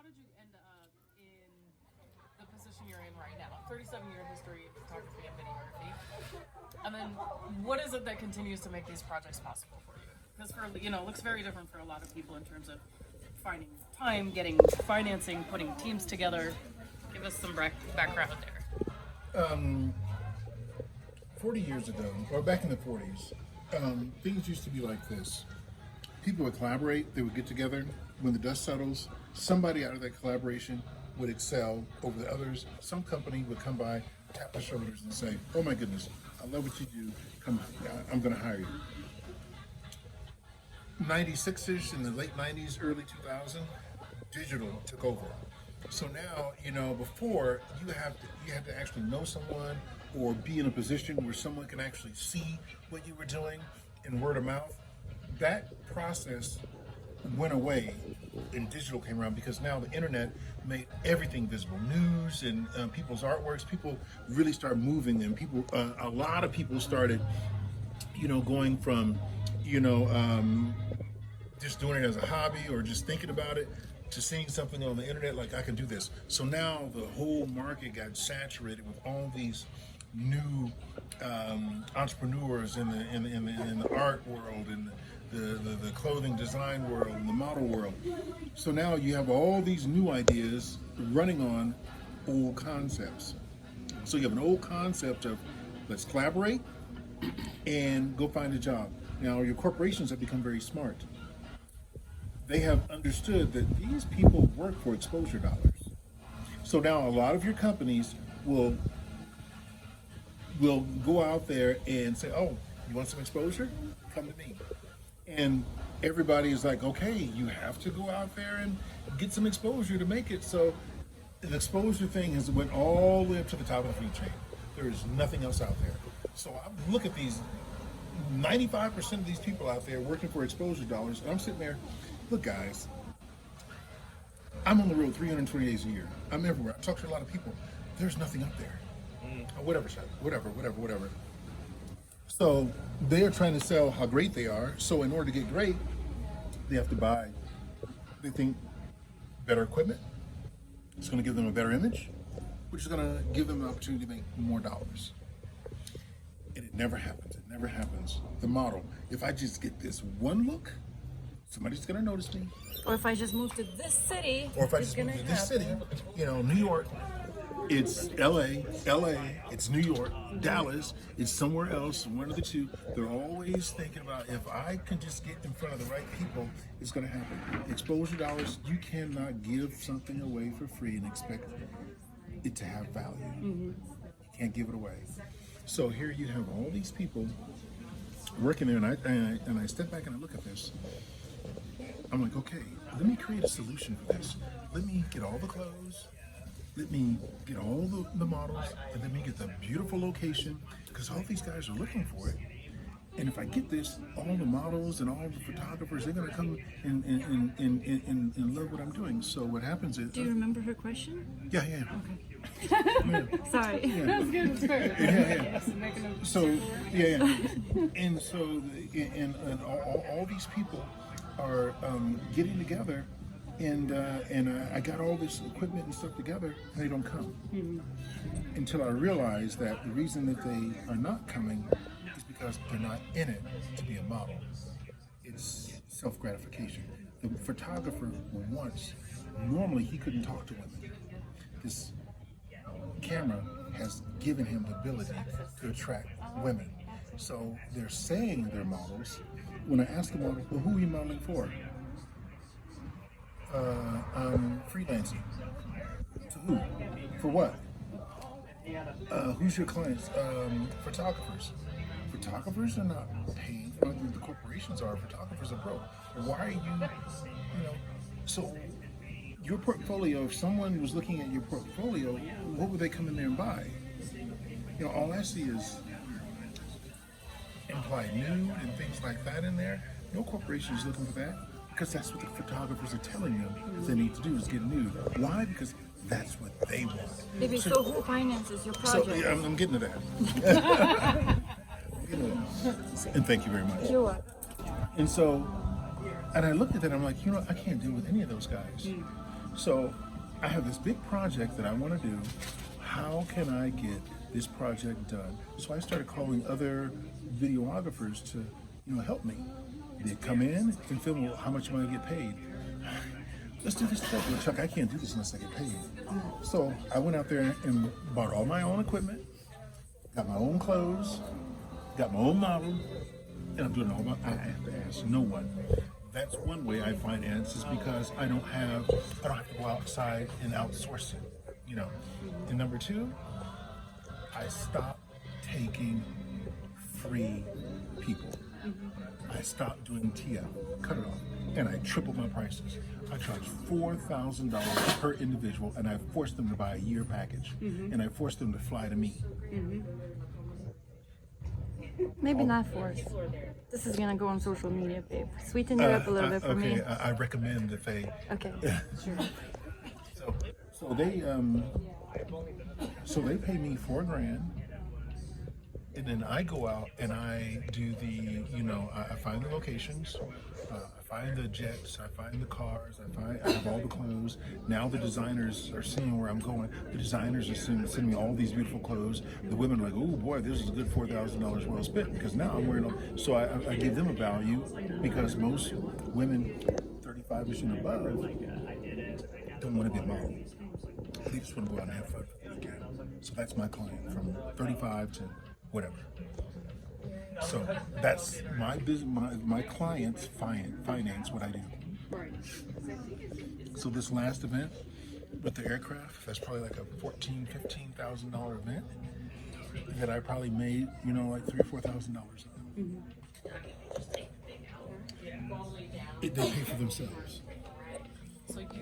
did you end up in the position you're in right now? 37-year history of photography and videography. And then what is it that continues to make these projects possible for you? Because it looks very different for a lot of people in terms of finding time, getting financing, putting teams together. Give us some background there. 40 years ago, or back in the 40s, things used to be like this. People would collaborate, they would get together. When the dust settles, somebody out of that collaboration would excel over the others. Some company would come by, tap the shoulders and say, oh my goodness, I love what you do, come on, I'm gonna hire you. 96-ish, in the late 90s, early 2000, digital took over. So now, before you had to actually know someone or be in a position where someone can actually see what you were doing in word of mouth. That process went away and digital came around because now the internet made everything visible. News and people's artworks, people really start moving, and a lot of people started, going from, just doing it as a hobby or just thinking about it to seeing something on the internet like I can do this. So now the whole market got saturated with all these new entrepreneurs in the art world and the clothing design world and the model world. So now you have all these new ideas running on old concepts. So you have an old concept of let's collaborate and go find a job. Now your corporations have become very smart. They have understood that these people work for exposure dollars. So now a lot of your companies will go out there and say, oh, you want some exposure? Come to me. And everybody is like, okay, you have to go out there and get some exposure to make it. So the exposure thing has went all the way up to the top of the food chain. There is nothing else out there. So I look at these 95% of these people out there working for exposure dollars, and I'm sitting there, look guys, I'm on the road 320 days a year. I'm everywhere. I talk to a lot of people. There's nothing up there. Whatever. So they're trying to sell how great they are. So in order to get great, they have to buy, they think, better equipment. It's going to give them a better image, which is going to give them an opportunity to make more dollars. And it never happens. It never happens. The model, if I just get this one look, somebody's going to notice me. Or if I just move to this city, Or if I just move to this city, New York, it's LA, it's New York, Dallas, it's somewhere else, one of the two. They're always thinking about if I can just get in front of the right people, it's going to happen. Exposure dollars, you cannot give something away for free and expect it to have value. You can't give it away. So here you have all these people working there, and I step back and I look at this. I'm like, okay, let me create a solution for this. Let me get all the clothes. Let me get all the models, and let me get the beautiful location, because all these guys are looking for it. And if I get this, all the models and all the photographers, they're going to come and love what I'm doing. So what happens is... Do you remember her question? Yeah. Okay. Sorry. Yeah. That's good. It's fair. Yeah. Making a So, and so, all these people are getting together, and I got all this equipment and stuff together, and they don't come. Until I realized that the reason that they are not coming is because they're not in it to be a model. It's self-gratification. The photographer normally he couldn't talk to women. This camera has given him the ability to attract women. So they're saying they're models. When I ask the model, well, who are you modeling for? I'm freelancing. To who? For what? Who's your clients? Photographers. Photographers are not paid. The corporations are. Photographers are broke. Why are you, so your portfolio, if someone was looking at your portfolio, what would they come in there and buy? All I see is implied nude and things like that in there. No corporation is looking for that, because that's what the photographers are telling them they need to do is get nude. Why? Because that's what they want. Maybe so who finances your project? So I'm getting to that. And thank you very much. You're welcome. And so, and I looked at that, I'm like, I can't deal with any of those guys. So I have this big project that I want to do. How can I get this project done? So I started calling other videographers to, help me. They'd come in and film, well, how much am I going to get paid? Let's do this together. Well, Chuck, I can't do this unless I get paid. So I went out there and bought all my own equipment, got my own clothes, got my own model, and I'm doing it all by, I have to ask no one. That's one way I finance, is because I don't have to go outside and outsource it, And number two, I stopped taking free people. I stopped doing TF, cut it off, and I tripled my prices. I charge $4,000 per individual, and I forced them to buy a year package, and I forced them to fly to me. Maybe not force. This is gonna go on social media, babe. Sweeten it up a little bit for me. I recommend that they. Okay. Sure. So they pay me $4,000, and then I go out and I do the, I find the locations, I find the jets, I find the cars, I have all the clothes. Now the designers are seeing where I'm going. The designers are sending me all these beautiful clothes. The women are like, oh boy, this is a good $4,000 well spent, because now I'm wearing them. So I give them a value, because most women 35ish and above don't want to be models. They just want to go out and have fun for the weekend. So that's my client, from 35 to whatever. So that's my business. My clients finance what I do. So this last event with the aircraft, that's probably like a $14,000-$15,000 event that I probably made, like $3,000 or $4,000 on. They pay for themselves. So you